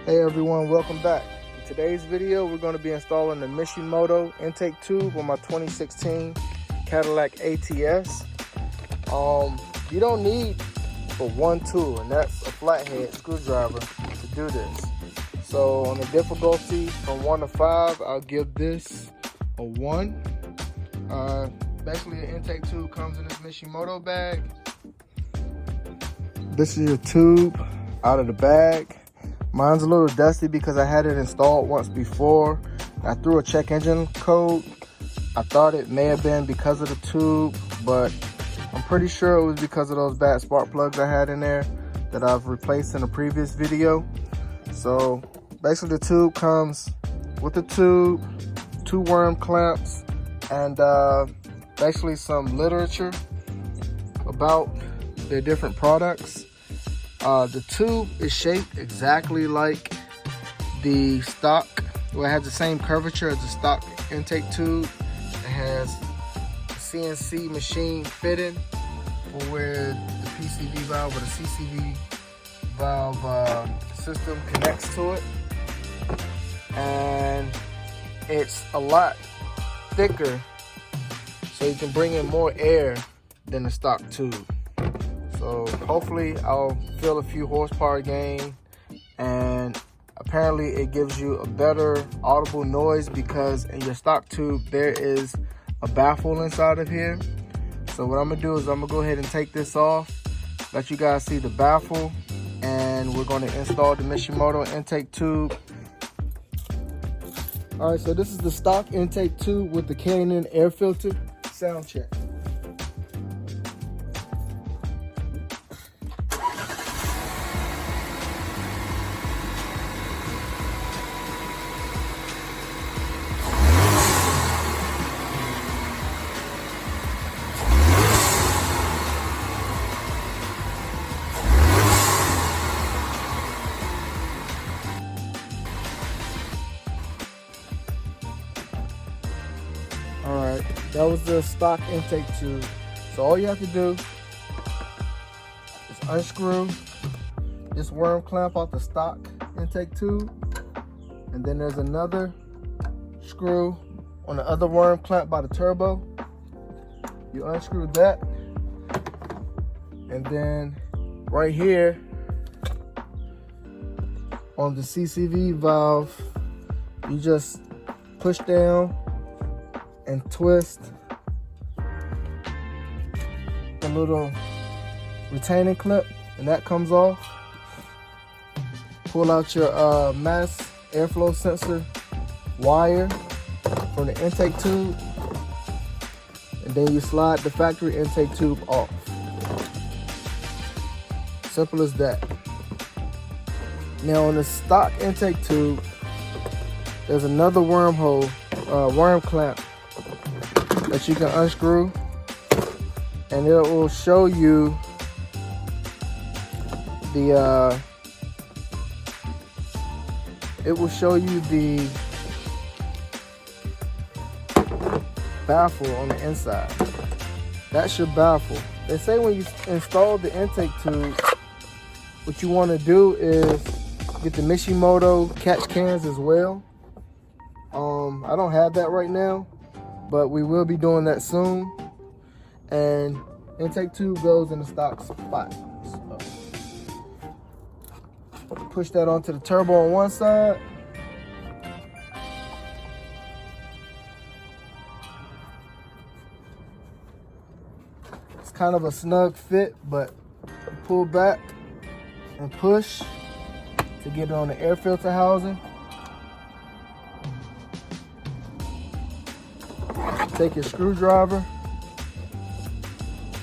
Hey everyone, welcome back. In today's video, we're going to be installing the Mishimoto intake tube on my 2016 Cadillac ATS. You don't need but one tool, and that's a flathead screwdriver to do this. So on the difficulty from 1 to 5, I'll give this a 1. Basically, the intake tube comes in this Mishimoto bag. This is your tube out of the bag. Mine's a little dusty because I had it installed once before. I threw a check engine code. I thought it may have been because of the tube, but I'm pretty sure it was because of those bad spark plugs I had in there that I've replaced in a previous video. So basically the tube comes with the tube, 2 worm clamps, and basically some literature about their different products. The tube is shaped exactly like the stock. Well, it has the same curvature as the stock intake tube. It has a CNC machine fitting for where the PCV valve or the CCV valve system connects to it. And it's a lot thicker, so you can bring in more air than the stock tube. So hopefully I'll feel a few horsepower gain, and apparently it gives you a better audible noise because in your stock tube there is a baffle inside of here. So what I'm gonna do is I'm gonna go ahead and take this off, let you guys see the baffle, and we're gonna install the Mishimoto intake tube. All right, so this is the stock intake tube with the K&N air filter. Sound check. Alright, that was the stock intake tube. So all you have to do is unscrew this worm clamp off the stock intake tube, and then there's another screw on the other worm clamp by the turbo. You unscrew that, and then right here on the CCV valve, you just push down and twist the little retaining clip, and that comes off. Pull out your mass airflow sensor wire from the intake tube, and then you slide the factory intake tube off. Simple as that. Now on the stock intake tube, there's another worm clamp that you can unscrew, and it will show you the baffle on the inside. That's your baffle. They say when you install the intake tube, what you want to do is get the Mishimoto catch cans as well. I don't have that right now, but we will be doing that soon. And intake tube goes in the stock spot. So push that onto the turbo on one side. It's kind of a snug fit, but pull back and push to get it on the air filter housing. Take your screwdriver,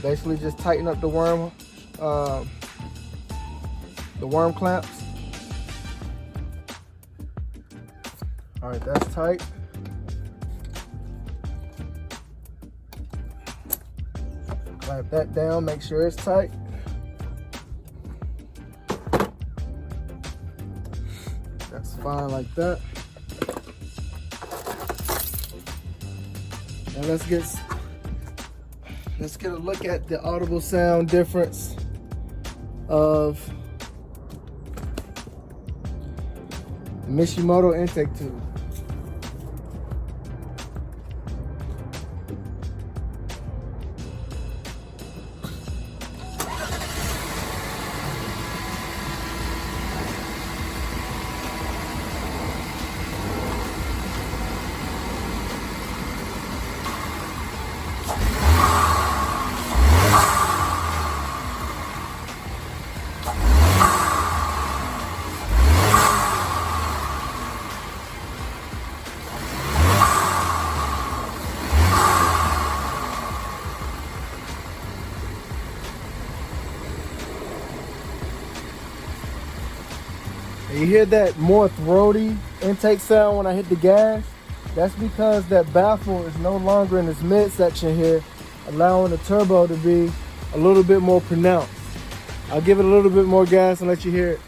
basically just tighten up the worm clamps. All right, that's tight. Clamp that down, make sure it's tight. That's fine like that. And let's get a look at the audible sound difference of Mishimoto intake tube. You hear that more throaty intake sound when I hit the gas? That's because that baffle is no longer in this midsection here, allowing the turbo to be a little bit more pronounced. I'll give it a little bit more gas and let you hear it.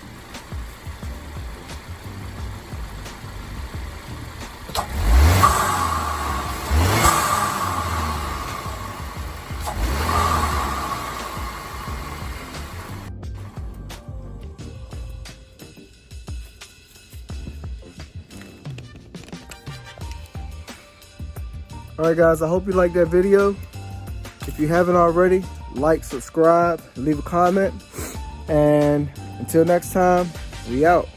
All right, guys, I hope you liked that video. If you haven't already, like, subscribe, leave a comment. And until next time, we out.